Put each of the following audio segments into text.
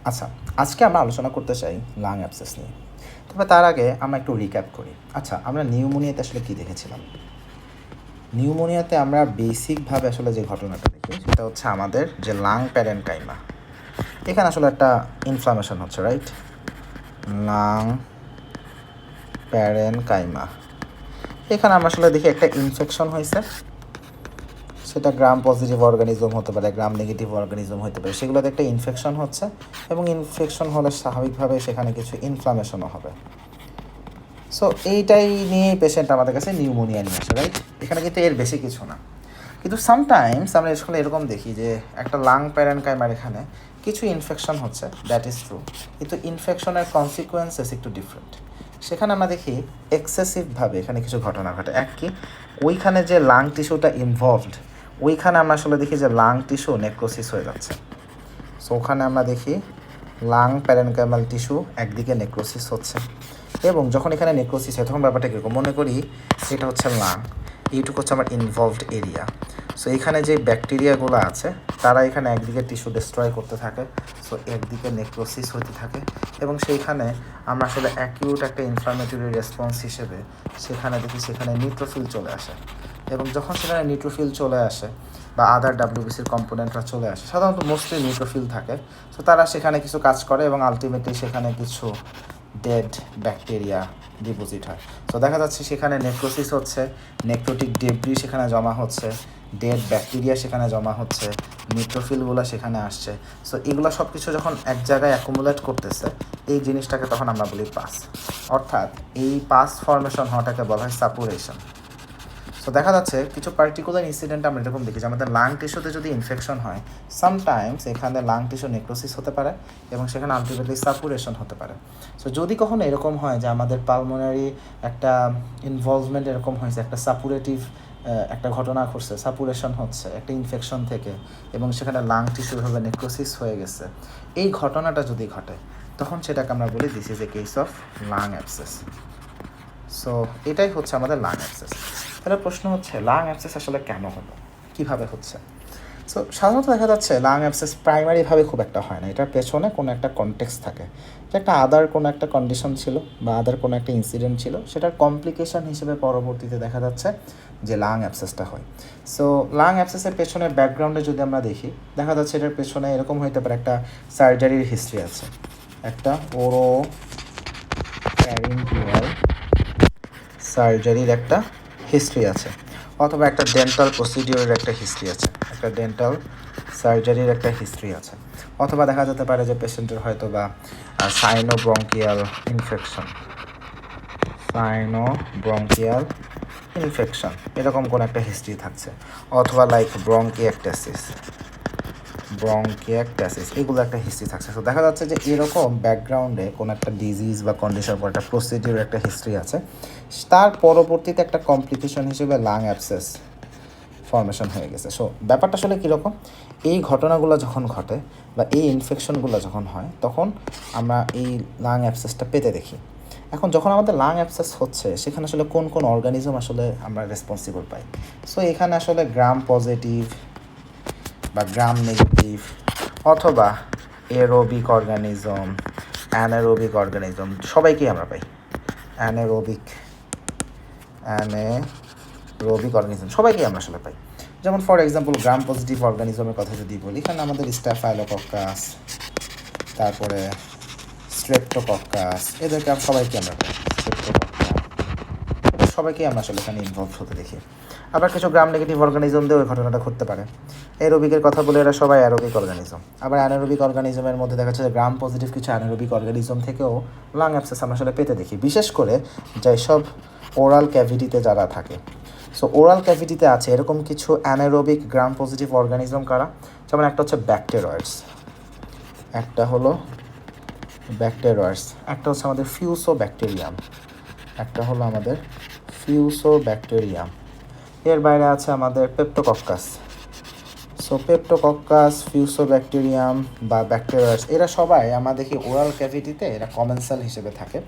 আচ্ছা, আজকে আমরা আলোচনা করতে চাই লাং অ্যাবসেস নিয়ে। তবে তার আগে আমরা একটু রিক্যাপ করি। আচ্ছা, আমরা নিউমোনিয়াতে আসলে কী দেখেছিলাম? নিউমোনিয়াতে আমরা বেসিকভাবে আসলে যে ঘটনাটা দেখি সেটা হচ্ছে আমাদের যে লাং প্যারেনকাইমা, এখানে আসলে একটা ইনফ্লামেশন হচ্ছে, রাইট? লাং প্যারেনকাইমা, এখানে আমরা আসলে দেখি একটা ইনফেকশন হয়েছে। সেটা গ্রাম পজিটিভ অর্গানিজম হতে পারে, গ্রাম নেগেটিভ অর্গানিজম হতে পারে, সেগুলোতে একটা ইনফেকশন হচ্ছে এবং ইনফেকশন হলে স্বাভাবিকভাবে সেখানে কিছু ইনফ্লামেশনও হবে। সো এইটাই নিয়েই পেশেন্ট আমাদের কাছে নিউমোনিয়া নিয়ে আসে, রাইট? এখানে কিন্তু এর বেশি কিছু না। কিন্তু সামটাইমস আমরা আসলে এরকম দেখি যে একটা লাং প্যারেনকাইমার এখানে কিছু ইনফেকশন হচ্ছে, দ্যাট ইজ ট্রু, কিন্তু ইনফেকশনের কনসিকুয়েন্সেস একটু ডিফারেন্ট। সেখানে আমরা দেখি এক্সেসিভভাবে এখানে কিছু ঘটনা ঘটে। এক কি, ওইখানে যে লাং টিস্যুটা ইনভলভড, ওইখানে আমরা আসলে দেখি যে লাং টিস্যু নেক্রোসিস হয়ে যাচ্ছে। সো ওখানে আমরা দেখি লাং প্যারেনকাইমাল টিস্যু একদিকে নেক্রোসিস হচ্ছে, এবং যখন এখানে নেক্রোসিস হয় তখন ব্যাপারটা কীরকম মনে করি, এটা হচ্ছে লাং, এইটুকু হচ্ছে আমার ইনভলভড এরিয়া। সো এখানে যে ব্যাকটেরিয়াগুলো আছে তারা এখানে একদিকে টিস্যু ডিস্ট্রয় করতে থাকে, সো একদিকে নেক্রোসিস হতে থাকে, এবং সেইখানে আমরা আসলে অ্যাকিউট একটা ইনফ্লামেটরি রেসপন্স হিসেবে সেখানে দেখি সেখানে নিউট্রোফিল চলে আসে। এবং যখন সেখানে নিউট্রোফিল চলে আসে বা আদার ডাব্লিউবিসির কম্পোনেন্টরা চলে আসে, সাধারণত মোস্টলি নিউট্রোফিল থাকে, সো তারা সেখানে কিছু কাজ করে এবং আলটিমেটলি সেখানে কিছু ডেড ব্যাকটেরিয়া ডিপোজিট হয়। সো দেখা যাচ্ছে সেখানে নেক্রোসিস হচ্ছে, নেক্রোটিক ডেব্রি সেখানে জমা হচ্ছে, ডেড ব্যাকটেরিয়া সেখানে জমা হচ্ছে, নিউট্রোফিলগুলো সেখানে আসছে। সো এগুলো সব কিছু যখন এক জায়গায় অ্যাকুমুলেট করতেছে, এই জিনিসটাকে তখন আমরা বলি পাস। অর্থাৎ এই পাস ফর্মেশন হওয়াটাকে বলা হয় সাপুরেশন। সো দেখা যাচ্ছে কিছু পার্টিকুলার ইনসিডেন্ট আমরা এরকম দেখি যে আমাদের লাং টিস্যুতে যদি ইনফেকশন হয়, সামটাইমস এখানে লাং টিস্যু নেক্রোসিস হতে পারে এবং সেখানে আলটিমেটলি সাপুরেশন হতে পারে। সো যদি কখনো এরকম হয় যে আমাদের পালমোনারি একটা ইনভলভমেন্ট এরকম হয়েছে, একটা সাপুরেটিভ একটা ঘটনা ঘটছে, সাপুরেশন হচ্ছে একটা ইনফেকশন থেকে, এবং সেখানে লাং টিস্যুভাবে নেক্রোসিস হয়ে গেছে, এই ঘটনাটা যদি ঘটে তখন সেটাকে আমরা বলি this is a case of lung abscess. So এটাই হচ্ছে আমাদের লাং অ্যাবসেস। তাহলে প্রশ্ন হচ্ছে লাং অ্যাবসেস আসলে কেন হলো, কীভাবে হচ্ছে? সো সাধারণত দেখা যাচ্ছে লাং অ্যাবসেস প্রাইমারিভাবে খুব একটা হয় না, এটার পেছনে কোনো একটা কনটেক্সট থাকে, যে একটা আদার কোনো একটা কন্ডিশন ছিল বা আদার কোনো একটা ইনসিডেন্ট ছিল, সেটার কমপ্লিকেশন হিসেবে পরবর্তীতে দেখা যাচ্ছে যে লাং অ্যাবসেসটা হয়। সো লাং অ্যাবসেসের পেছনে ব্যাকগ্রাউন্ডে যদি আমরা দেখি, দেখা যাচ্ছে এটার পেছনে এরকম হইতে পারে একটা সার্জারির হিস্ট্রি আছে, একটা ওরো প্যারিনকিউয়াল সার্জারির একটা হিস্ট্রি আছে, অথবা একটা ডেন্টাল প্রসিডিওরের একটা হিস্ট্রি আছে, একটা ডেন্টাল সার্জারির একটা হিস্ট্রি আছে, অথবা দেখা যেতে পারে যে পেশেন্টের হয়তো বা সাইনোব্রঙ্কিয়াল ইনফেকশন, সাইনোব্রঙ্কিয়াল ইনফেকশন এরকম কোনো একটা হিস্ট্রি থাকছে, অথবা লাইক ব্রঙ্কিয়াকটাসিস, ব্রঙ্কিয়াকটাসিস এগুলো একটা হিস্ট্রি থাকছে। তো দেখা যাচ্ছে যে এরকম ব্যাকগ্রাউন্ডে কোনো একটা ডিজিজ বা কন্ডিশন বা একটা প্রসিডিওর একটা হিস্ট্রি আছে, তার পরবর্তীতে একটা কমপ্লিকেশন হিসেবে লাং অ্যাবসেস ফর্মেশন হয়ে গেছে। সো ব্যাপারটা আসলে কীরকম, এই ঘটনাগুলো যখন ঘটে বা এই ইনফেকশনগুলো যখন হয় তখন আমরা এই লাং অ্যাবসেসটা পেতে দেখি। এখন যখন আমাদের লাং অ্যাবসেস হচ্ছে সেখানে আসলে কোন কোন অর্গানিজম আসলে আমরা রেসপন্সিবল পাই? সো এখানে আসলে গ্রাম পজিটিভ বা গ্রাম নেগেটিভ, অথবা এরোবিক অর্গানিজম, অ্যানারোবিক অর্গানিজম, সবাইকেই আমরা পাই। অ্যানারোবিক অর্গানিজম সবাইকেই আমরা আসলে পাই। যেমন ফর এক্সাম্পল গ্রাম পজিটিভ অর্গানিজমের কথা যদি বলি, এখানে আমাদের স্টাফাইলোকক্কাস, তারপরে স্ট্রেপ্টোকক্কাস, এদেরকে সবাইকে আমরা পাই। সবাইকেই আমরা আসলে এখানে ইনভলভ হতে দেখি। আবার কিছু গ্রাম নেগেটিভ অর্গানিজম দিয়ে ওই ঘটনাটা ঘটতে পারে। এরোবিকের কথা বলে এরা সবাই অ্যারোবিক অর্গানিজম। আবার অ্যানারোবিক অর্গানিজমের মধ্যে দেখা যাচ্ছে যে গ্রাম পজিটিভ কিছু অ্যানারোবিক অর্গানিজম থেকেও লাং অ্যাবসেস আমরা আসলে পেতে দেখি, বিশেষ করে যেসব ওরাল ক্যাভিটিতে যারা থাকে। সো ওরাল ক্যাভিটিতে আছে এরকম কিছু অ্যানারোবিক গ্রাম পজিটিভ অর্গানিজম কারা, যেমন একটা হচ্ছে ব্যাকটেরয়েডস, একটা হলো ব্যাকটেরয়েডস, একটা হচ্ছে আমাদের ফিউসোব্যাকটেরিয়াম, একটা হলো আমাদের ফিউসোব্যাকটেরিয়াম, এর বাইরে আছে আমাদের পেপ্টোকক্কাস। সো সো পেপটোকক্কাস, ফিউসোব্যাকটেরিয়াম বা ব্যাকটেরিয়াস এরা সবাই আমাদের কি ওরাল ক্যাভিটিতে এরা কমেন্সাল হিসেবে থাকে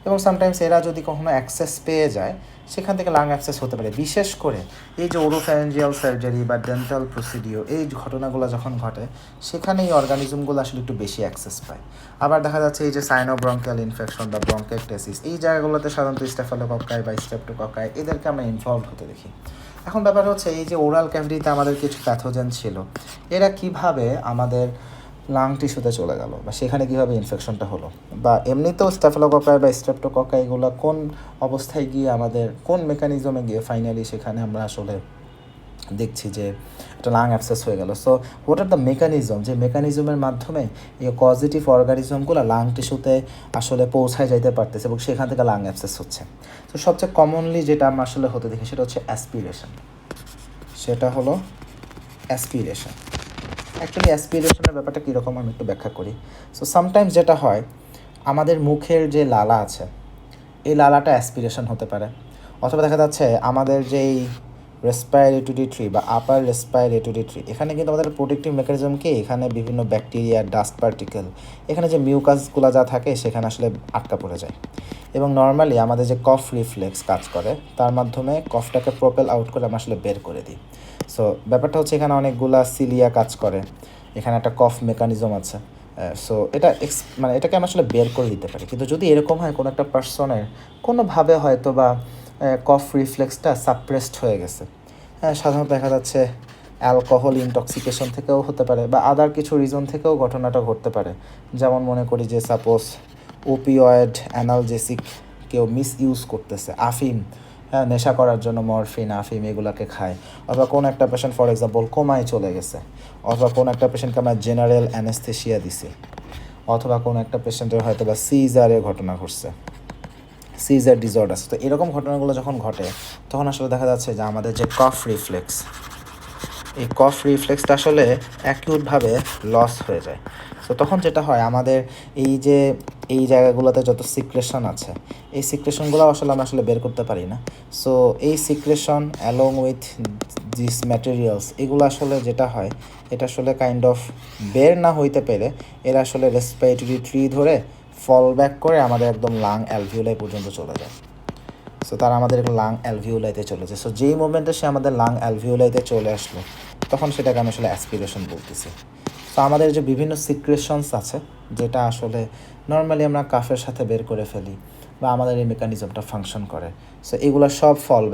এবং সামটাইমস এরা যদি কখনো অ্যাক্সেস পেয়ে যায় সেখান থেকে লাং অ্যাক্সেস হতে পারে। বিশেষ করে এই যে ওরোফ্যারেঞ্জিয়াল সার্জারি বা ডেন্টাল প্রসিডিওর এই ঘটনাগুলো যখন ঘটে সেখানে এই অর্গানিজমগুলো আসলে একটু বেশি অ্যাক্সেস পায়। আবার দেখা যাচ্ছে এই যে সাইনোব্রঙ্কিয়াল ইনফেকশন বা ব্রঙ্কাইটিস এই জায়গাগুলোতে সাধারণত স্টেফিলোকক্কাই বা স্ট্রেপ্টোকক্কাই এদেরকে আমরা ইনভলভ হতে দেখি। এখন ব্যাপার হচ্ছে এই যে ওরাল ক্যাভিটিতে আমাদের কিছু প্যাথোজেন ছিল, এরা কিভাবে আমাদের লাং টিস্যুতে চলে গেল বা সেখানে কীভাবে ইনফেকশনটা হলো, বা এমনিতেও স্টেফিলোকক্কাই বা স্ট্রেপ্টোকক্কাই এগুলো কোন অবস্থায় গিয়ে আমাদের কোন মেকানিজমে গিয়ে ফাইনালি সেখানে আমরা আসলে দেখছি যে একটা লাং অ্যাবসেস হয়ে গেল। So what are the mechanism, যে মেকানিজমের মাধ্যমে এই পজিটিভ অর্গানিজমগুলো লাং টিস্যুতে আসলে পৌঁছায় যাইতে পারতেছে এবং সেখান থেকে লাং অ্যাবসেস হচ্ছে। তো সবচেয়ে কমনলি যেটা আমরা আসলে হতে দেখি সেটা হচ্ছে অ্যাসপিরেশন। সেটা হলো অ্যাসপিরেশন। অ্যাকচুয়ালি অ্যাসপিরেশনের ব্যাপারটা কীরকম আমি একটু ব্যাখ্যা করি। সো সামটাইমস যেটা হয় আমাদের মুখের যে লালা আছে এই লালাটা অ্যাসপিরেশন হতে পারে, অথবা দেখা যাচ্ছে আমাদের যেই রেসপাইরেটরি ট্রি বা আপার রেসপাইরেটরি ট্রি এখানে কিন্তু আমাদের প্রোটেক্টিভ মেকানিজম কি, এখানে বিভিন্ন ব্যাকটেরিয়া, ডাস্ট পার্টিকেল, এখানে যে মিউকাসগুলো যা থাকে সেখানে আসলে আটকা পড়ে যায় এবং নর্মালি আমাদের যে কফ রিফ্লেক্স কাজ করে তার মাধ্যমে কফটাকে প্রপেল আউট করে আমরা আসলে বের করে দিই। সো ব্যাপারটা হচ্ছে এখানে অনেকগুলা সিলিয়া কাজ করে, এখানে একটা কফ মেকানিজম আছে। সো এটা মানে এটাকে আমরা আসলে বের করে দিতে পারি। কিন্তু যদি এরকম হয় কোনো একটা পার্সনের কোনোভাবে হয়তো বা কফ রিফ্লেক্সটা সাপ্রেসড হয়ে গেছে, হ্যাঁ সাধারণত দেখা যাচ্ছে অ্যালকোহল ইনটক্সিকেশন থেকেও হতে পারে বা আদার কিছু রিজন থেকেও ঘটনাটা ঘটতে পারে। যেমন মনে করি যে সাপোজ ওপিওয়েড অ্যানালজেসিক কেউ মিস ইউজ করতেছে, আফিম, হ্যাঁ নেশা করার জন্য মরফিন, আফিম এগুলোকে খায়, অথবা কোনো একটা পেশেন্ট ফর এক্সাম্পল কোমায় চলে গেছে, অথবা কোনো একটা পেশেন্টকে আমরা জেনারেল অ্যানেস্থেশিয়া দিছি, অথবা কোনো একটা পেশেন্টের হয়তো বা সিজারের ঘটনা ঘটছে, সিজার ডিসঅর্ডার। তো এরকম ঘটনাগুলো যখন ঘটে তখন আসলে দেখা যাচ্ছে যে আমাদের যে কফ রিফ্লেক্স, এই কফ রিফ্লেক্সটা আসলে অ্যাকিউটভাবে লস হয়ে যায়। তো তখন যেটা হয় আমাদের এই যে এই জায়গাগুলোতে যত সিক্রেশন আছে এই সিক্রেশনগুলো আসলে আমরা আসলে বের করতে পারি না। সো এই secretion along with this materials এগুলো আসলে যেটা হয় এটা আসলে কাইন্ড অফ বের না হইতে পেরে এরা আসলে রেসপিরেটরি ট্রি ধরে ফল ব্যাক করে আমাদের একদম লাং অ্যালভিওলাই পর্যন্ত চলে যায়। সো তারা আমাদের লাং অ্যালভিওলাইতে চলে যায়। সো যেই মোমেন্টে সে আমাদের লাং অ্যালভিওলাইতে চলে আসলো তখন সেটাকে আমি আসলে অ্যাসপিরেশন বলতেছি। তো আমাদের যে বিভিন্ন সিক্রেশনস আছে যেটা আসলে নর্মালি আমরা কাফের সাথে বের করে ফেলি বা আমাদের এই মেকানিজমটা ফাংশন করে, সো এগুলো সব ফল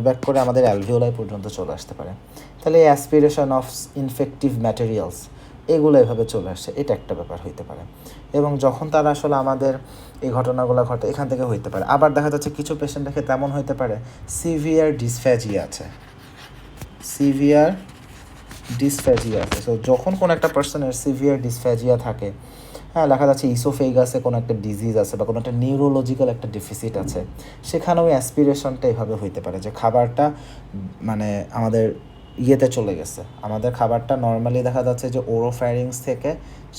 ব্যাক করে আমাদের অ্যালভিওলাই পর্যন্ত চলে আসতে পারে। তাহলে এই অ্যাসপিরেশন অফ ইনফেক্টিভ ম্যাটেরিয়ালস এগুলো এভাবে চলে আসছে, এটা একটা ব্যাপার হইতে পারে। এবং যখন তারা আসলে আমাদের এই ঘটনাগুলো ঘটে এখান থেকে হইতে পারে। আবার দেখা যাচ্ছে কিছু পেশেন্টের ক্ষেত্রে তেমন হইতে পারে সিভিয়ার ডিসফ্যাজিয়া আছে, সিভিয়ার ডিসফ্যাজিয়া আছে। সো যখন কোনো একটা পার্সনের সিভিয়ার ডিসফ্যাজিয়া থাকে, হ্যাঁ দেখা যাচ্ছে ইসোফেগাসে কোনো একটা ডিজিজ আছে বা কোনো একটা নিউরোলজিক্যাল একটা ডেফিসিট আছে, সেখানেও অ্যাসপিরেশনটা এভাবে হইতে পারে যে খাবারটা মানে আমাদের ইয়েতে চলে গেছে, আমাদের খাবারটা নর্মালি দেখা যাচ্ছে যে ওরোফ্যারিংস থেকে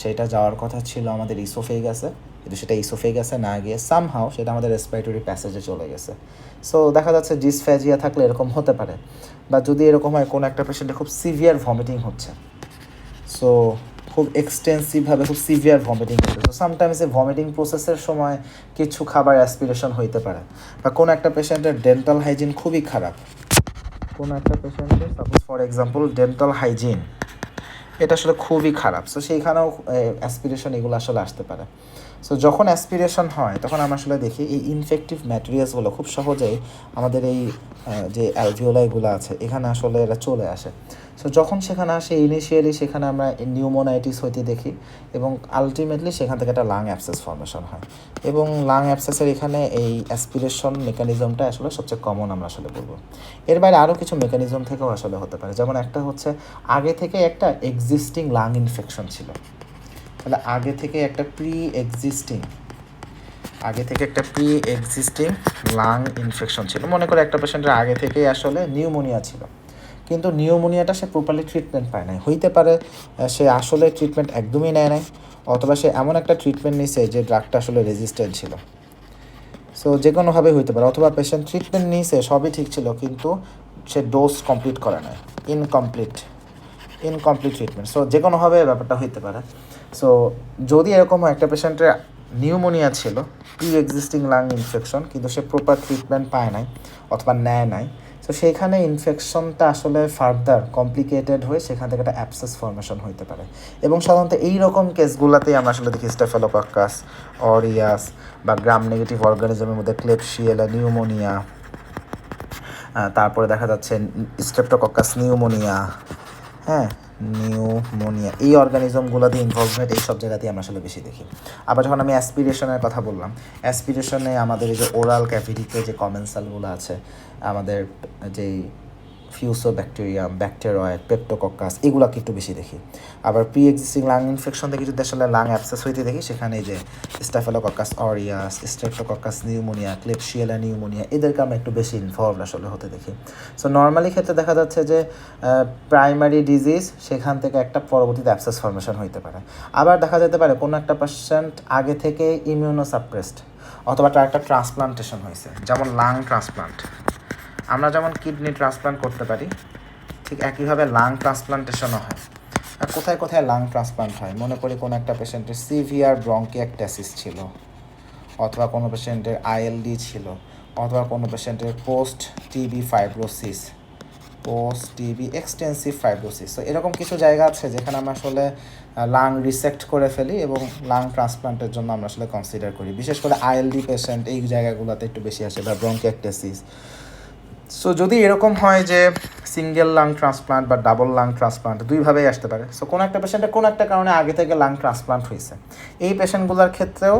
সেটা যাওয়ার কথা ছিল আমাদের ইসোফেগাসে, কিন্তু সেটা ইসোফেগাসে না গিয়ে সামহাও সেটা আমাদের রেসপিরেটরি প্যাসেজে চলে গেছে। সো দেখা যাচ্ছে ডিসফ্যাজিয়া থাকলে এরকম হতে পারে। বা যদি এরকম হয় কোনো একটা পেশেন্টে খুব সিভিয়ার ভমিটিং হচ্ছে, সো খুব এক্সটেন্সিভভাবে খুব সিভিয়ার ভমিটিং হচ্ছে, তো সামটাইমস এই ভমিটিং প্রসেসের সময় কিছু খাবার অ্যাসপিরেশন হইতে পারে। বা কোনো একটা পেশেন্টের ডেন্টাল হাইজিন খুবই খারাপ, কোনো একটা পেশেন্টের suppose for example dental hygiene এটা আসলে খুবই খারাপ, সো সেইখানেও অ্যাসপিরেশন এগুলো আসলে আসতে পারে। সো যখন অ্যাসপিরেশন হয় তখন আমরা আসলে দেখি এই ইনফেক্টিভ ম্যাটেরিয়ালসগুলো খুব সহজেই আমাদের এই যে অ্যালভিওলাইগুলো আছে এখানে আসলে এরা চলে আসে। সো যখন সেখানে আসে ইনিশিয়ালি সেখানে আমরা নিউমোনাইটিস হইতে দেখি এবং আলটিমেটলি সেখান থেকে একটা লাং অ্যাবসেস ফর্মেশন হয় এবং লাং অ্যাবসেসের এখানে এই অ্যাসপিরেশন মেকানিজমটা আসলে সবচেয়ে কমন আমরা আসলে বলবো। এর বাইরে আরও কিছু মেকানিজম থেকেও আসলে হতে পারে, যেমন একটা হচ্ছে আগে থেকে একটা এক্সিস্টিং লাং ইনফেকশন ছিল, তাহলে আগে থেকে একটা প্রি এক্সিস্টিং লাং ইনফেকশন ছিল। মনে করে একটা পেশেন্টের আগে থেকেই আসলে নিউমোনিয়া ছিল, কিন্তু নিউমোনিয়াটা সে প্রপারলি ট্রিটমেন্ট পায় নাই, হইতে পারে সে আসলে ট্রিটমেন্ট একদমই নেয় নাই, অথবা সে এমন একটা ট্রিটমেন্ট নিছে যে ড্রাগটা আসলে রেজিস্ট্যান্ট ছিল। সো যে কোনোভাবেই হইতে পারে, অথবা পেশেন্ট ট্রিটমেন্ট নিয়েছে সবই ঠিক ছিল কিন্তু সে ডোজ কমপ্লিট করে নাই, ইনকমপ্লিট ইনকমপ্লিট ট্রিটমেন্ট। সো যে কোনোভাবে ব্যাপারটা হইতে পারে। সো যদি এরকম হয় একটা পেশেন্টের নিউমোনিয়া ছিল, প্রি এক্সিস্টিং লাং ইনফেকশন, কিন্তু সে প্রপার ট্রিটমেন্ট পায় নাই অথবা নেয় নাই, তো সেইখানে ইনফেকশনটা আসলে ফার্দার কমপ্লিকেটেড হয়ে সেখান থেকে একটা অ্যাবসেস ফর্মেশন হইতে পারে। এবং সাধারণত এই রকম কেসগুলোতেই আমরা আসলে দেখি স্টেফেলোকক্কাস অরিয়াস বা গ্রাম নেগেটিভ অর্গানিজমের মধ্যে ক্লেবশিয়েলা নিউমোনিয়া, তারপরে দেখা যাচ্ছে স্ট্রেপ্টোকক্কাস নিউমোনিয়া, হ্যাঁ, নিউমোনিয়া, এই অর্গানিজমগুলোতে ইনভলভমেন্ট এই সব জায়গাতেই আমরা আসলে বেশি দেখি। আবার যখন আমি অ্যাসপিরেশনের কথা বললাম, অ্যাসপিরেশনে আমাদের এই যে ওরাল ক্যাভিটিতে যে কমেন্সালগুলো আছে, আমাদের যেই ফিউসোব্যাকটেরিয়াম, ব্যাকটেরয়েড, পেপটোকক্কাস, এগুলোকে একটু বেশি দেখি। আবার প্রি এক্সিস্টিং লাং ইনফেকশন থেকে যদি আসলে লাং অ্যাবসেস হইতে দেখি, সেখানে এই যে staphylococcus aureus, streptococcus pneumoniae, klebsiella pneumoniae, এদেরকে আমরা একটু বেশি ইনভলভ আসলে হতে দেখি। সো নর্মালি ক্ষেত্রে দেখা যাচ্ছে যে প্রাইমারি ডিজিজ, সেখান থেকে একটা পরবর্তীতে অ্যাবসেস ফর্মেশন হইতে পারে। আবার দেখা যেতে পারে কোনো একটা পেশেন্ট আগে থেকে ইমিউনোসাপ্রেসড, অথবা তার একটা ট্রান্সপ্লান্টেশন হয়েছে, যেমন লাং ট্রান্সপ্লান্ট। আমরা যেমন কিডনি ট্রান্সপ্লান্ট করতে পারি, ঠিক একইভাবে লাং ট্রান্সপ্লান্টেশনও হয়। আর কোথায় কোথায় লাং ট্রান্সপ্লান্ট হয়, মনে করি কোনো একটা পেশেন্টের সিভিয়ার ব্রঙ্কিয়াকটাসিস ছিল, অথবা কোনো পেশেন্টের আইএলডি ছিল, অথবা কোনো পেশেন্টের post TB fibrosis, post TB extensive fibrosis. তো এরকম কিছু জায়গা আছে যেখানে আমরা আসলে লাং রিসেক্ট করে ফেলি এবং লাং ট্রান্সপ্লান্টের জন্য আমরা আসলে কনসিডার করি। বিশেষ করে আইএলডি পেশেন্ট এই জায়গাগুলোতে একটু বেশি আসে, বা ব্রঙ্কিয়াকটাসিস। সো যদি এরকম হয় যে সিঙ্গেল লাং ট্রান্সপ্লান্ট বা ডাবল লাং ট্রান্সপ্লান্ট, দুইভাবেই আসতে পারে। সো কোনো একটা পেশেন্টের কোনো একটা কারণে আগে থেকে লাং ট্রান্সপ্লান্ট হয়েছে, এই পেশেন্টগুলোর ক্ষেত্রেও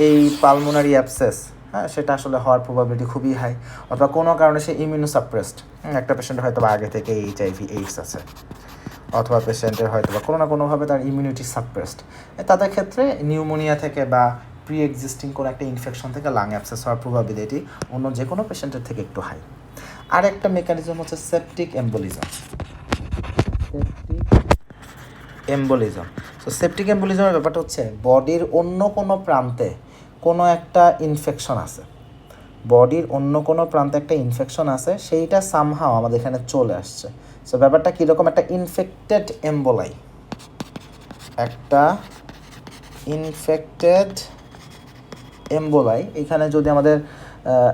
এই পালমোনারি অ্যাবসেস, হ্যাঁ, সেটা আসলে হওয়ার প্রবাবিলিটি খুবই হাই। অথবা কোনো কারণে সে ইমিউনোসাপ্রেসড, একটা পেশেন্ট হয়তো বা আগে থেকে এইচআইভি এইডস আছে, অথবা পেশেন্টের হয়তো বা কোনো না কোনোভাবে তার ইমিউনিটি সাপ্রেসড, তাদের ক্ষেত্রে নিউমোনিয়া থেকে বা প্রি এক্সিস্টিং কোনো একটা ইনফেকশন থেকে লাং অ্যাবসেস হওয়ার প্রবাবিলিটি অন্য যে কোনো পেশেন্টের থেকে একটু হাই। আর একটা মেকানিজম হচ্ছে সেপটিক এম্বোলিজম। সো সেপটিক এম্বোলিজমের ব্যাপারটা হচ্ছে বডির অন্য কোনো প্রান্তে কোনো একটা ইনফেকশন আছে, বডির অন্য কোনো প্রান্তে একটা ইনফেকশন আছে, সেইটা সামহাও আমাদের এখানে চলে আসছে। সো ব্যাপারটা কীরকম, একটা ইনফেক্টেড এম্বোলাই, একটা ইনফেক্টেড এম্বোলাই এখানে যদি আমাদের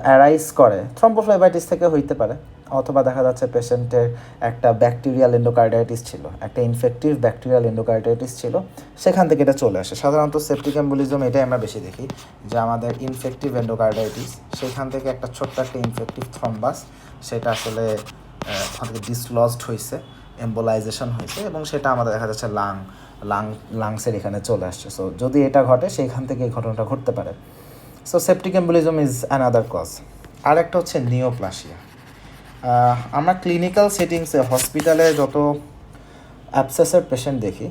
অ্যারাইজ করে, থ্রম্বোফ্লেবাইটিস থেকে হইতে পারে, অথবা দেখা যাচ্ছে পেশেন্টের একটা ব্যাকটেরিয়াল এন্ডোকার্ডাইটিস ছিল, একটা ইনফেক্টিভ ব্যাকটেরিয়াল এন্ডোকার্ডাইটিস ছিল, সেখান থেকে এটা চলে আসে। সাধারণত সেপটিক এম্বোলিজম এটাই আমরা বেশি দেখি, যে আমাদের ইনফেক্টিভ এন্ডোকার্ডাইটিস, সেখান থেকে একটা ছোট্ট একটা ইনফেক্টিভ থ্রম্বাস, সেটা আসলে ওখান থেকে ডিসলজড হয়েছে, এম্বোলাইজেশন হয়েছে, এবং সেটা আমাদের দেখা যাচ্ছে লাংসের এখানে চলে আসছে। সো যদি এটা ঘটে, সেইখান থেকে এই ঘটনাটা ঘটতে পারে। So septic embolism is another cause. আর একটা হচ্ছে নিওপ্লাসিয়া। আমরা ক্লিনিক্যাল সেটিংসে হসপিটালে যত অ্যাবসেসের পেশেন্ট দেখি,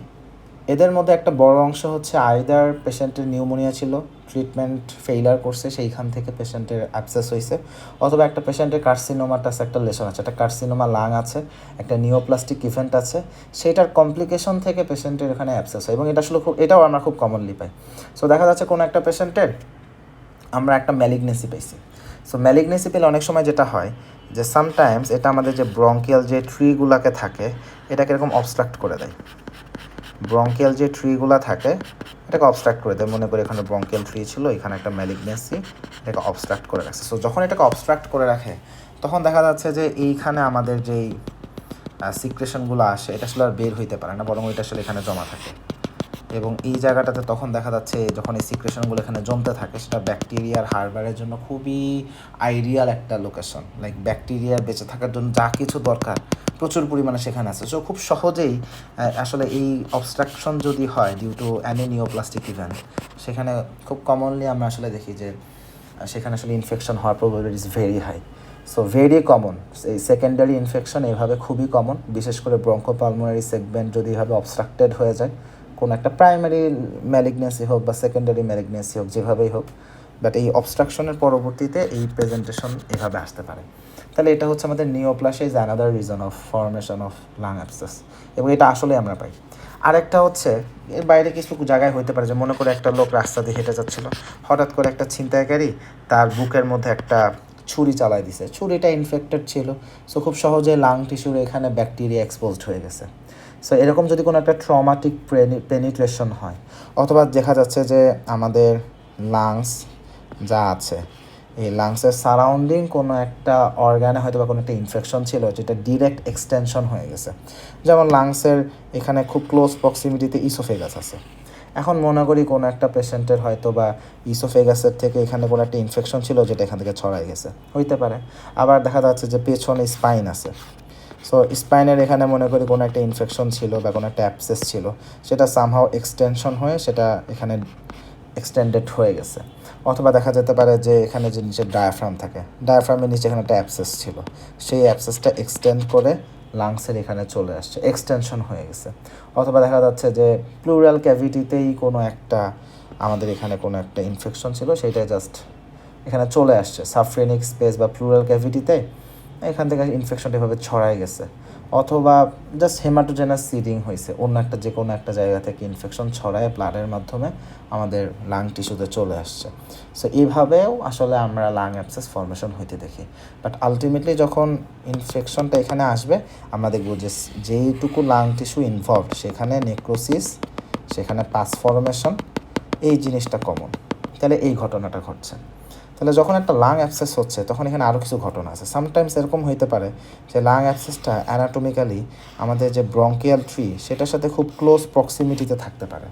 এদের মধ্যে একটা বড় অংশ হচ্ছে আইদার পেশেন্টের নিউমোনিয়া ছিল, ট্রিটমেন্ট ফেইলার করছে, সেইখান থেকে পেশেন্টের অ্যাবসেস হয়েছে, অথবা একটা পেশেন্টের কার্সিনোমাটাস একটা লেশন আছে, একটা কার্সিনোমা লাং আছে, একটা নিওপ্লাস্টিক ইভেন্ট আছে, সেটার কমপ্লিকেশন থেকে পেশেন্টের এখানে অ্যাবসেস হয়। এবং এটা আসলে এটাও আমরা খুব কমনলি পাই। সো দেখা যাচ্ছে কোনো একটা পেশেন্টের আমরা একটা ম্যালিগনেসি পাইছি। সো ম্যালিগনেসি পেলে অনেক সময় যেটা হয় যে সামটাইমস এটা আমাদের যে ব্রঙ্কিয়াল যে ট্রিগুলোকে থাকে, এটাকে এরকম অবস্ট্রাক্ট করে দেয়। ব্রঙ্কিয়াল যে ট্রিগুলো থাকে এটাকে অবস্ট্রাক্ট করে দেয়। মনে করি এখানে ব্রঙ্কিয়াল ট্রি ছিল, এখানে একটা ম্যালিগনেসি, এটাকে অবস্ট্রাক্ট করে রাখছে। সো যখন এটাকে অবস্ট্রাক্ট করে রাখে, তখন দেখা যাচ্ছে যে এইখানে আমাদের যেই সিক্রেশনগুলো আসে, এটা আসলে আর বের হইতে পারে না, বরং ওইটা আসলে এখানে জমা থাকে। এবং এই জায়গাটাতে তখন দেখা যাচ্ছে যখন এই সিক্রেশনগুলো এখানে জমতে থাকে, সেটা ব্যাকটেরিয়ার হারবারের জন্য খুবই আইডিয়াল একটা লোকেশন। লাইক ব্যাকটেরিয়ার বেঁচে থাকার জন্য যা কিছু দরকার প্রচুর পরিমাণে সেখানে আছে। সো খুব সহজেই আসলে এই অবস্ট্রাকশন যদি হয় due to any neoplastic event, সেখানে খুব কমনলি আমরা আসলে দেখি যে সেখানে আসলে ইনফেকশন হওয়ার probability is very high. So very common এই সেকেন্ডারি ইনফেকশন এইভাবে খুবই কমন, বিশেষ করে ব্রঙ্কোপালমোনারি সেগমেন্ট যদি এভাবে অবস্ট্রাক্টেড হয়ে যায়, কোনো একটা প্রাইমারি ম্যালিগনেন্সি হোক বা সেকেন্ডারি ম্যালিগনেন্সি হোক, যেভাবেই হোক, বাট এই অবস্ট্রাকশনের পরবর্তীতে এই প্রেজেন্টেশন এভাবে আসতে পারে। তাহলে এটা হচ্ছে আমাদের neoplasia is another reason of formation of lung abscess, এবং এটা আসলে আমরা পাই। আরেকটা হচ্ছে এর বাইরে কিছু জায়গায় হতে পারে, যে মনে করে একটা লোক রাস্তা দিয়ে হেঁটে যাচ্ছিল, হঠাৎ করে একটা ছিনতাইকারী তার বুকের মধ্যে একটা ছুরি চালায় দিছে, ছুরিটা ইনফেক্টেড ছিল। সো খুব সহজে লাং টিস্যুর এখানে ব্যাকটেরিয়া এক্সপোজড হয়ে গেছে। সো এরকম যদি কোনো একটা ট্রমাটিক পেনিট্রেশন হয়, অথবা দেখা যাচ্ছে যে আমাদের লাংস যা আছে এই লাংসের সারাউন্ডিং কোনো একটা অর্গানে হয়তো বা কোনো একটা ইনফেকশন ছিল যেটা ডিরেক্ট এক্সটেনশন হয়ে গেছে, যেমন লাংসের এখানে খুব ক্লোজ প্রক্সিমিটিতে ইসোফেগাস আছে। এখন মনে করি কোনো একটা পেশেন্টের হয়তো বা ইসোফেগাসের থেকে এখানে কোনো একটা ইনফেকশন ছিল যেটা এখান থেকে ছড়াই গেছে, হইতে পারে। আবার দেখা যাচ্ছে যে পেছনে স্পাইন আছে, সো স্পাইনের এখানে মনে করি কোনো একটা ইনফেকশন ছিল বা কোনো একটা অ্যাপসেস ছিল, সেটা সামহাও এক্সটেনশন হয়ে সেটা এখানে এক্সটেন্ডেড হয়ে গেছে। অথবা দেখা যেতে পারে যে এখানে যে নিচে ডায়াফ্রাম থাকে, ডায়াফ্রামের নিচে এখানে একটা অ্যাপসেস ছিল, সেই অ্যাপসেসটা এক্সটেন্ড করে লাংসের এখানে চলে আসছে, এক্সটেনশন হয়ে গেছে। অথবা দেখা যাচ্ছে যে প্লুরাল ক্যাভিটিতেই কোনো একটা আমাদের এখানে কোনো একটা ইনফেকশন ছিল, সেইটাই জাস্ট এখানে চলে আসছে সাবফ্রেনিক স্পেস বা প্লুরাল ক্যাভিটিতে, এখান থেকে ইনফেকশনটা এভাবে ছড়াই গেছে। অথবা জাস্ট হেমাটোজেনাস সিডিং হয়েছে, অন্য একটা যে কোনো একটা জায়গা থেকে ইনফেকশন ছড়ায় ব্লাডের মাধ্যমে আমাদের লাং টিস্যুতে চলে আসছে। সো এইভাবেও আসলে আমরা লাং অ্যাবসেস ফর্মেশন হইতে দেখি। বাট আলটিমেটলি যখন ইনফেকশনটা এখানে আসবে আমরা দেখবো যে যেইটুকু লাং টিস্যু ইনভলভড সেখানে নেক্রোসিস, সেখানে পাস ফর্মেশন, এই জিনিসটা কমন। তাহলে এই ঘটনাটা ঘটছে। তাহলে যখন একটা লাং অ্যাবসেস হচ্ছে তখন এখানে আরও কিছু ঘটনা আছে। সামটাইমস এরকম হইতে পারে যে লাং অ্যাবসেসটা অ্যানাটমিক্যালি আমাদের যে ব্রঙ্কিয়াল ট্রি সেটার সাথে খুব ক্লোজ প্রক্সিমিটিতে থাকতে পারে।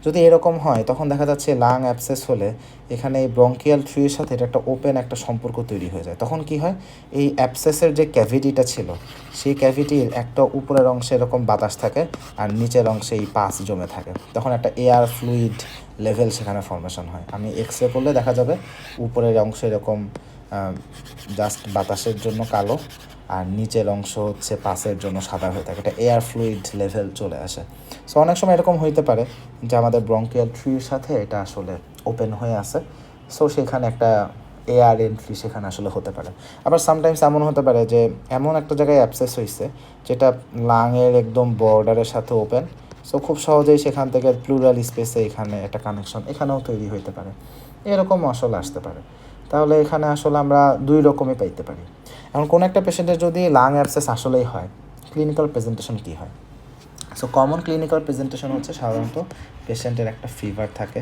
যদি এরকম হয় তখন দেখা যাচ্ছে লাং অ্যাবসেস হলে এখানে এই ব্রঙ্কিয়াল ট্রির সাথে এটা একটা ওপেন একটা সম্পর্ক তৈরি হয়ে যায়। তখন কি হয়, এই অ্যাবসেসের যে ক্যাভিটিটা ছিল সেই ক্যাভিটির একটা উপরের অংশে এরকম বাতাস থাকে আর নিচের অংশে এই পাস জমে থাকে, তখন একটা এয়ার ফ্লুইড লেভেল সেখানে ফর্মেশন হয়। আমি এক্স রে করলে দেখা যাবে উপরের অংশ এরকম জাস্ট বাতাসের জন্য কালো আর নিচের অংশ হচ্ছে পাসের জন্য সাদা হয়ে থাকে, এটা এয়ার ফ্লুইড লেভেল চলে আসে। সো অনেক সময় এরকম হইতে পারে যে আমাদের ব্রঙ্কিয়াল ট্রির সাথে এটা আসলে ওপেন হয়ে আছে, সো সেখানে একটা এয়ার এন্ট্রি সেখানে আসলে হতে পারে। আবার সামটাইমস এমন হতে পারে যে এমন একটা জায়গায় অ্যাবসেস হয়েছে যেটা লাংয়ের একদম বর্ডারের সাথে ওপেন, সো খুব সহজেই সেখান থেকে প্লুরাল স্পেসে এখানে একটা কানেকশন এখানেও তৈরি হইতে পারে, এরকম আসলে আসতে পারে। তাহলে এখানে আসলে আমরা দুই রকমই পাইতে পারি। এখন কোনো একটা পেশেন্টের যদি লাং অ্যাবসেস আসলেই হয়, ক্লিনিক্যাল প্রেজেন্টেশন কী হয়? সো কমন ক্লিনিক্যাল প্রেজেন্টেশন হচ্ছে সাধারণত পেশেন্টের একটা ফিভার থাকে,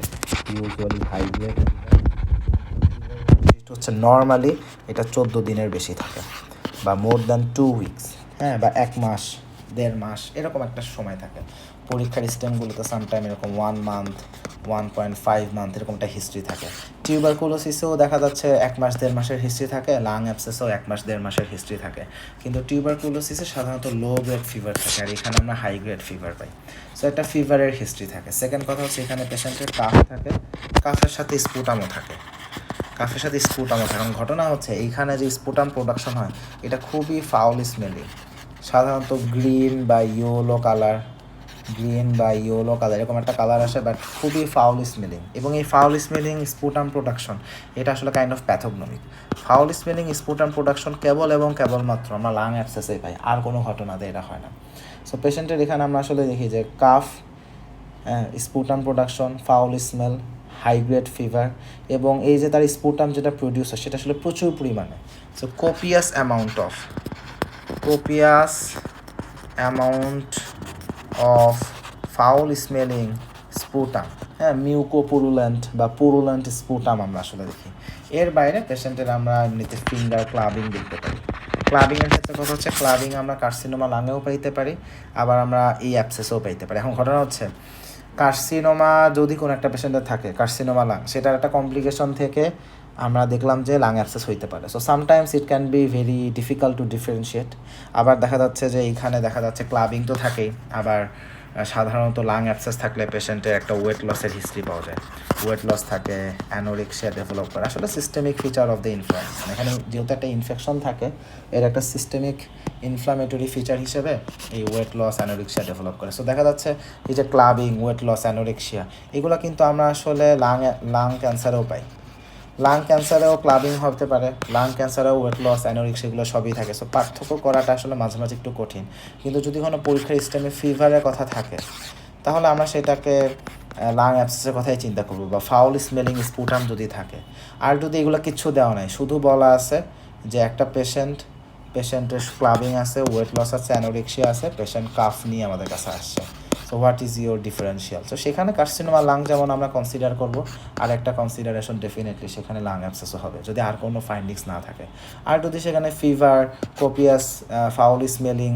ইউজুয়ালি হাই গ্রেড হচ্ছে, নর্মালি এটা 14 দিনের বেশি থাকে বা মোর দ্যান 2 উইকস, হ্যাঁ, বা 1 মাস 1.5 মাস এরকম একটা সময় থাকে। পরীক্ষার স্টেমগুলোতে সামটাইম এরকম 1 মান্থ 1.5 মান্থ এরকম একটা হিস্ট্রি থাকে। টিউবারকুলোসিসেও দেখা যাচ্ছে 1 মাস 1.5 মাসের হিস্ট্রি থাকে, লাং অ্যাবসেসেও 1 মাস 1.5 মাসের হিস্ট্রি থাকে। কিন্তু টিউবারকুলোসিসে সাধারণত লো গ্রেড ফিভার থাকে আর এখানে আমরা হাই গ্রেড ফিভার পাই। সো একটা ফিভারের হিস্ট্রি থাকে। সেকেন্ড কথা হচ্ছে এখানে পেশেন্টের কাফ থাকে, কাফের সাথে স্পুটামও থাকে, কাফের সাথে স্পুটামও থাকে। এবং ঘটনা হচ্ছে এইখানে যে স্পুটাম প্রোডাকশন হয় এটা খুবই ফাউল স্মেলিং, সাধারণত গ্রিন বা ইয়েলো কালার, এরকম একটা কালার আসে, বাট খুবই ফাউল স্মেলিং। এবং এই ফাউল স্মেলিং স্পুটাম প্রোডাকশন এটা আসলে kind of pathognomonic. Foul smelling sputum production কেবল এবং কেবলমাত্র আমরা লাং অ্যাবসেসে পাই, আর কোনো ঘটনাতে এটা হয় না। সো পেশেন্টের এখানে আমরা আসলে দেখি যে cough, sputum production, foul smell, high grade fever, এবং এই যে তার স্পুটাম যেটা প্রডিউস হয় সেটা আসলে প্রচুর পরিমাণে। So copious amount of foul smelling sputum, হ্যাঁ, মিউকোপুরুলেন্ট বা পুরুলেন্ট স্পুটাম আমরা আসলে দেখি। এর বাইরে পেশেন্টের আমরা এমনিতে ফিঙ্গার ক্লাবিং দেখতে পারি। ক্লাবিংয়ের ক্ষেত্রে কথা হচ্ছে ক্লাবিং আমরা কার্সিনোমা লাঙেও পাইতে পারি, আবার আমরা এই অ্যাবসেসেও পাইতে পারি। এখন ঘটনা হচ্ছে কার্সিনোমা যদি কোনো একটা পেশেন্টের থাকে, কার্সিনোমা লাং, সেটার একটা কমপ্লিকেশন থেকে আমরা দেখলাম যে লাং অ্যাবসেস হইতে পারে। So sometimes it can be very difficult to differentiate. আবার দেখা যাচ্ছে যে এইখানে দেখা যাচ্ছে ক্লাবিং তো থাকেই, আবার সাধারণত লাং অ্যাবসেস থাকলে পেশেন্টের একটা ওয়েট লসের হিস্ট্রি পাওয়া যায়, ওয়েট লস থাকে, অ্যানোরেক্সিয়া ডেভেলপ করে, আসলে systemic feature of the influence. এখানে যেহেতু একটা ইনফেকশন থাকে এর একটা সিস্টেমিক ইনফ্লামেটরি ফিচার হিসেবে এই ওয়েট লস অ্যানোরেক্সিয়া ডেভেলপ করে। সো দেখা যাচ্ছে এই যে ক্লাবিং, ওয়েট লস, অ্যানোরেক্সিয়া, এগুলো কিন্তু আমরা আসলে লাং ক্যান্সারেও পাই। লাং ক্যান্সারেও ক্লাবিং হতে পারে, লাং ক্যান্সারেও ওয়েট লস, অ্যানোরেক্সিয়া এগুলো সবই থাকে। সো পার্থক্য করাটা আসলে মাঝে মাঝে একটু কঠিন। কিন্তু যদি কোনো পরীক্ষার স্টেমে ফিভারের কথা থাকে তাহলে আমরা সেটাকে লাং অ্যাবসেসের কথাই চিন্তা করবো, বা ফাউল স্মেলিং স্পুটাম যদি থাকে। আর যদি এগুলো কিচ্ছু দেওয়া নাই, শুধু বলা আছে যে একটা পেশেন্ট পেশেন্টের ক্লাবিং আছে, ওয়েট লস আছে, অ্যানোরেক্সিয়া আছে, পেশেন্ট কাফ নিয়ে আমাদের কাছে আসছে। So what is your differential? তো সেখানে কার্সিনোমা লাং যেমন আমরা কনসিডার করব, আর একটা কনসিডারেশন ডেফিনেটলি সেখানে লাং অ্যাবসেসও হবে যদি আর কোনো ফাইন্ডিংস না থাকে। আর যদি সেখানে ফিভার, কোপিয়াস, ফাউল স্মেলিং,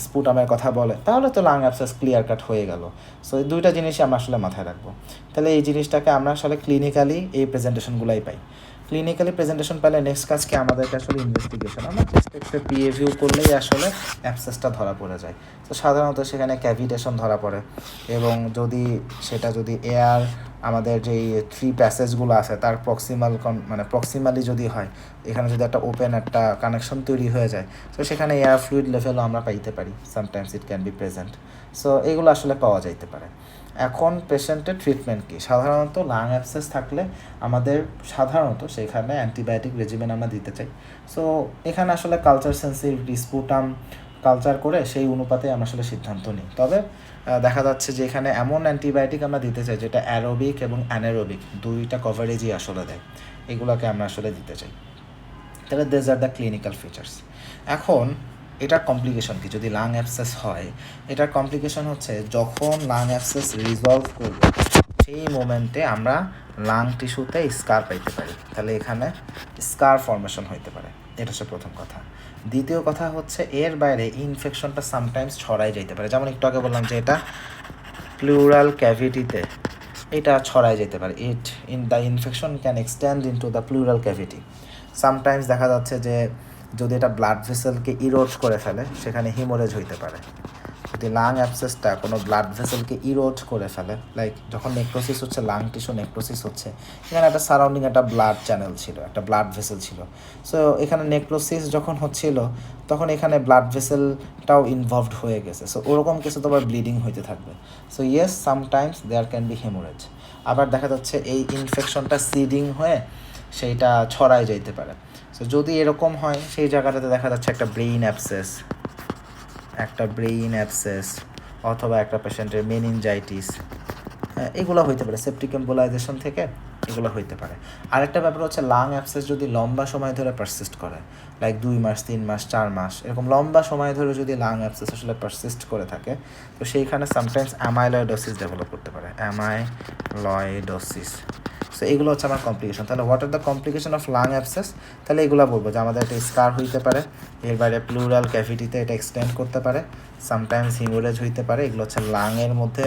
স্পুটামের কথা বলে, তাহলে তো লাং অ্যাবসেস ক্লিয়ার কাট হয়ে গেল। সো এই দুইটা জিনিসই আমরা আসলে মাথায় রাখবো। তাহলে এই জিনিসটাকে আমরা আসলে ক্লিনিক্যালি এই প্রেজেন্টেশনগুলাই পাই। ক্লিনিক্যালি প্রেজেন্টেশন পেলে নেক্সট কাজ কি আমাদেরকে আসলে ইনভেস্টিগেশন, আমরা চেস্ট পিএভিউ করলেই আসলে অ্যাবসেসটা ধরা পড়ে যায়। তো সাধারণত সেখানে ক্যাভিটেশন ধরা পড়ে, এবং যদি এয়ার আমাদের যেই 3 প্যাসেজগুলো আছে তার প্রক্সিমালি যদি হয়, এখানে যদি একটা ওপেন একটা কানেকশন তৈরি হয়ে যায়, তো সেখানে এয়ার ফ্লুইড লেভেলও আমরা পাইতে পারি, sometimes it can be present. So এগুলো আসলে পাওয়া যাইতে পারে। এখন পেশেন্টের ট্রিটমেন্ট কি? সাধারণত লাং অ্যাবসেস থাকলে আমাদের সাধারণত সেখানে অ্যান্টিবায়োটিক রেজিমেন আমরা দিতে চাই। সো এখানে আসলে কালচার সেন্সিটিভিটি, স্পুটাম কালচার করে সেই অনুপাতে আমরা আসলে সিদ্ধান্ত নিই। তবে দেখা যাচ্ছে যে এখানে এমন অ্যান্টিবায়োটিক আমরা দিতে চাই যেটা অ্যারোবিক এবং অ্যানারোবিক দুইটা কভারেজই আসলে দেয়, এগুলোকে আমরা আসলে দিতে চাই। তাহলে this are the clinical features. এখন এটার কমপ্লিকেশন কি যদি লাং অ্যাবসেস হয়? এটার কমপ্লিকেশন হচ্ছে যখন লাং অ্যাবসেস রিজলভ করবে সেই মোমেন্টে আমরা লাং টিস্যুতে স্কার পাইতে পারি। তাহলে এখানে স্কার ফর্মেশন হইতে পারে, এটা হচ্ছে প্রথম কথা। দ্বিতীয় কথা হচ্ছে এর বাইরে ইনফেকশনটা সামটাইমস ছড়াই যেতে পারে। যেমন একটু আগে বললাম যে এটা প্লুরাল ক্যাভিটিতে এটা ছড়াই যেতে পারে। The infection can extend into the pleural cavity. Sometimes দেখা যাচ্ছে যে যদি এটা ব্লাড ভেসেলকে ইরোড করে ফেলে সেখানে হিমোরেজ হইতে পারে। যদি লাং অ্যাবসেসটা কোনো ব্লাড ভেসেলকে ইরোড করে ফেলে, লাইক যখন নেক্রোসিস হচ্ছে, লাং টিস্যু নেক্রোসিস হচ্ছে, এখানে একটা সারাউন্ডিং একটা ব্লাড চ্যানেল ছিল, একটা ব্লাড ভেসেল ছিল। সো এখানে নেক্রোসিস যখন হচ্ছিল তখন এখানে ব্লাড ভেসেলটাও ইনভলভড হয়ে গেছে। সো ওরকম কিছু তো আবার ব্লিডিং হইতে থাকবে। So yes, sometimes there can be haemorrhage. আবার দেখা যাচ্ছে এই ইনফেকশনটা সিডিং হয়ে সেইটা ছড়ায় যাইতে পারে। সো যদি এরকম হয় সেই জায়গাটাতে দেখা যাচ্ছে একটা ব্রেইন অ্যাবসেস অথবা একটা পেশেন্টের মেনিনজাইটিস, এগুলো হইতে পারে। সেপটিক এম্বোলাইজেশন থেকে এগুলো হইতে পারে। আরেকটা ব্যাপার হচ্ছে লাং অ্যাবসেস যদি লম্বা সময় ধরে পারসিস্ট করে, লাইক 2 মাস, 3 মাস, 4 মাস, এরকম লম্বা সময় ধরে যদি লাং অ্যাবসেস আসলে পারসিস্ট করে থাকে, তো সেইখানে সামটাইমস অ্যামাইলয়েডোসিস ডেভেলপ করতে পারে, অ্যামাইলয়েডোসিস। সো এগুলো হচ্ছে আমার কমপ্লিকেশন। তাহলে what are the complication of lung abscess? তাহলে এগুলো বলবো যে আমাদের একটা স্কার হইতে পারে, এর বাইরে প্লুরাল ক্যাভিটিতে এটা এক্সটেন্ড করতে পারে, সামটাইমস হিমোরেজ হইতে পারে, এগুলো হচ্ছে লাংয়ের মধ্যে।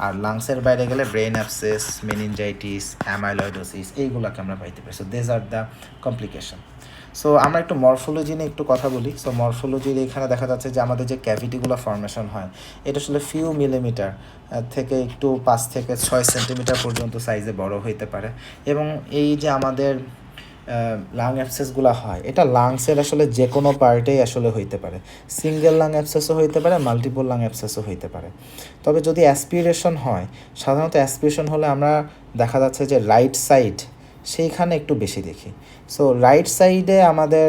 আর লাংসের বাইরে গেলে ব্রেন অ্যাবসেস, মেনিনজাইটিস, অ্যামাইলয়েডোসিস, এইগুলোকে আমরা পাইতে পারি। So this are the complication. So আমরা একটু মরফোলজি নিয়ে একটু কথা বলি। সো মরফোলজির এখানে দেখা যাচ্ছে যে আমাদের যে ক্যাভিটিগুলো ফর্মেশন হয় এটা আসলে ফিউ মিলিমিটার থেকে একটু 5 থেকে 6 সেন্টিমিটার পর্যন্ত সাইজে বড় হইতে পারে। এবং এই যে আমাদের লাং অ্যাবসেসগুলো হয় এটা লাংসের আসলে যে কোনো পার্টেই আসলে হইতে পারে। সিঙ্গেল লাং অ্যাবসেসও হইতে পারে, মাল্টিপল লাং অ্যাবসেসও হইতে পারে। তবে যদি অ্যাসপিরেশন হয়, সাধারণত অ্যাসপিরেশন হলে আমরা দেখা যাচ্ছে যে রাইট সাইড সেইখানে একটু বেশি দেখি। সো রাইট সাইডে আমাদের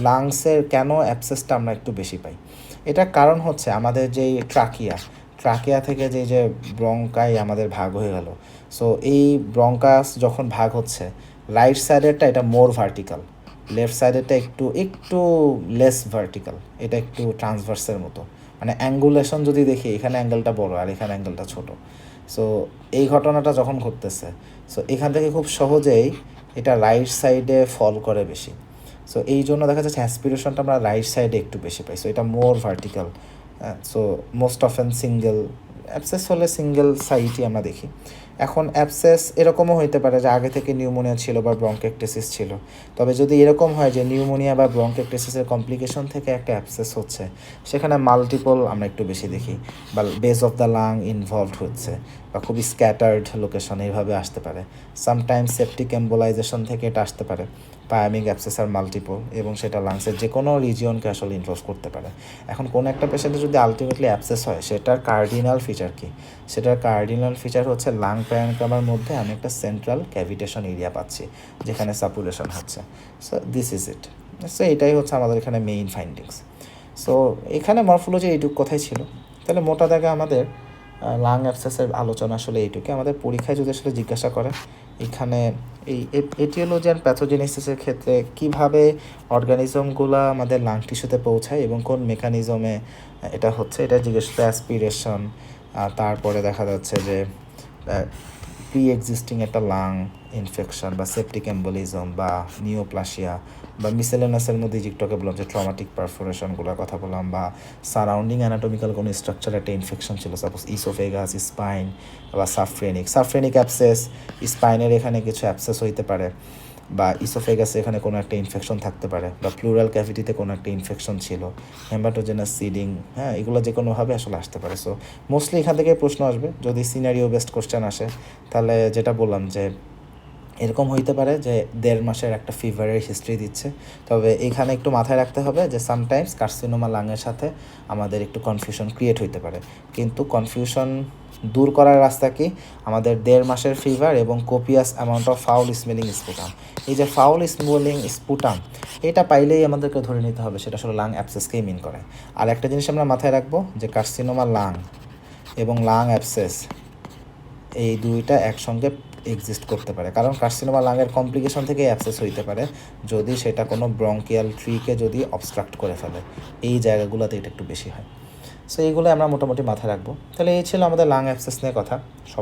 লাংসের কেন অ্যাবসেসটা আমরা একটু বেশি পাই? এটার কারণ হচ্ছে আমাদের যেই ট্রাকিয়া থেকে যে ব্রঙ্কাই আমাদের ভাগ হয়ে গেল। সো এই ব্রঙ্কাস যখন ভাগ হচ্ছে, রাইট সাইডেরটা এটা মোর ভার্টিক্যাল, লেফট সাইডেরটা একটু লেস ভার্টিক্যাল, এটা একটু ট্রান্সভার্সের মতো। মানে অ্যাঙ্গুলেশন যদি দেখি এখানে অ্যাঙ্গেলটা বড় আর এখানে অ্যাঙ্গেলটা ছোট। সো এই ঘটনাটা যখন ঘটতেছে, সো এখান থেকে খুব সহজেই এটা রাইট সাইডে ফল করে বেশি। সো এই জন্য দেখা যাচ্ছে অ্যাসপিরেশনটা আমরা রাইট সাইডে একটু বেশি পাই। সো এটা more vertical. So most often single abscess হলে সিঙ্গেল সাইটই আমরা দেখি। এখন অ্যাবসেস এরকমও হইতে পারে যে আগে থেকে নিউমোনিয়া ছিল বা ব্রঙ্কেকটেসিস ছিল। তবে যদি এরকম হয় যে নিউমোনিয়া বা ব্রঙ্কেকটেসিসের কমপ্লিকেশন থেকে একটা অ্যাবসেস হচ্ছে, সেখানে মাল্টিপল আমরা একটু বেশি দেখি, বা base of the lung involved হচ্ছে, বা খুবই স্ক্যাটার্ড লোকেশন এইভাবে আসতে পারে। সামটাইমস সেপটিক এম্বোলাইজেশন থেকে এটা আসতে পারে, পায়ামিক অ্যাবসেস আর মাল্টিপল, এবং সেটা লাংসের যে কোনো রিজিয়নকে আসলে ইনভলভ করতে পারে। এখন কোনো একটা পেশেন্টের যদি আলটিমেটলি অ্যাবসেস হয়, সেটার কার্ডিনাল ফিচার কী? সেটার কার্ডিনাল ফিচার হচ্ছে লাং প্যারেনকামার মধ্যে আমি একটা সেন্ট্রাল ক্যাভিটেশন এরিয়া পাচ্ছি যেখানে সাপুলেশন হচ্ছে। So this is it. So এটাই হচ্ছে আমাদের এখানে মেইন ফাইন্ডিংস। সো এখানে মরফোলজি এইটুকু কথাই ছিল। তাহলে মোটা দাগে আমাদের লাং অ্যাবসেসের আলোচনা আসলে এইটুকু। আমাদের পরীক্ষায় যদি আসলে জিজ্ঞাসা করে এখানে এই এটিওলজি অ্যান্ড প্যাথোজেনেসিসের ক্ষেত্রে কীভাবে অর্গানিজমগুলো আমাদের লাং টিস্যুতে পৌঁছায় এবং কোন মেকানিজমে এটা হচ্ছে, এটা জিজ্ঞেস করে অ্যাসপিরেশন, তারপরে দেখা যাচ্ছে যে প্রি এক্সিস্টিং একটা লাং ইনফেকশন বা সেপটিক এম্বোলিজম বা নিওপ্লাসিয়া বা মিসেলেনাসের মধ্যে যেটাকে বললাম যে ট্রমাটিক পারফোরেশনগুলোর কথা বললাম, বা সারাউন্ডিং অ্যানাটমিক্যাল কোনো স্ট্রাকচার একটা ইনফেকশন ছিল, সাপোজ ইসোফেগাস, স্পাইন বা সাফ্রেনিক অ্যাবসেস, স্পাইনের এখানে কিছু অ্যাবসেস হইতে পারে, বা ইসোফেগাসে এখানে কোনো একটা ইনফেকশন থাকতে পারে, বা প্লুরাল ক্যাভিটিতে কোনো একটা ইনফেকশন ছিল, হেমাটোজেনাস সিডিং, হ্যাঁ, এগুলো যে কোনোভাবে আসলে আসতে পারে। সো মোস্টলি এখান থেকে প্রশ্ন আসবে যদি সিনারিও বেসড কোশ্চেন আসে, তাহলে যেটা বললাম যে এরকম হইতে পারে যে 1.5 মাসের একটা ফিভারের হিস্ট্রি দিচ্ছে। তবে এখানে একটু মাথায় রাখতে হবে যে সামটাইমস কার্সিনোমা লাংয়ের সাথে আমাদের একটু কনফিউশন ক্রিয়েট হইতে পারে, কিন্তু কনফিউশন দূর করার রাস্তা কি, আমাদের 1.5 মাসের ফিভার এবং copious amount of foul smelling sputum. এই যে ফাউল স্মেলিং স্পুটাম, এটা পাইলেই আমাদেরকে ধরে নিতে হবে সেটা আসলে লাং অ্যাবসেসকেই মিন করে। আর একটা জিনিস আমরা মাথায় রাখবো যে কার্সিনোমা লাং এবং লাং অ্যাবসেস এই দুইটা একসঙ্গে এক্সিস্ট করতে পারে, কারণ কার্সিনোমা লাংয়ের কমপ্লিকেশন থেকে অ্যাবসেস হইতে পারে যদি সেটা কোনো ব্রঙ্কিয়াল ট্রিকে যদি অবস্ট্রাক্ট করে ফেলে, এই জায়গাগুলোতে এটা একটু বেশি হয়। সো এইগুলো আমরা মোটামুটি মাথায় রাখবো। তাহলে এই ছিল আমাদের লাং অ্যাবসেস নিয়ে কথা। সবাই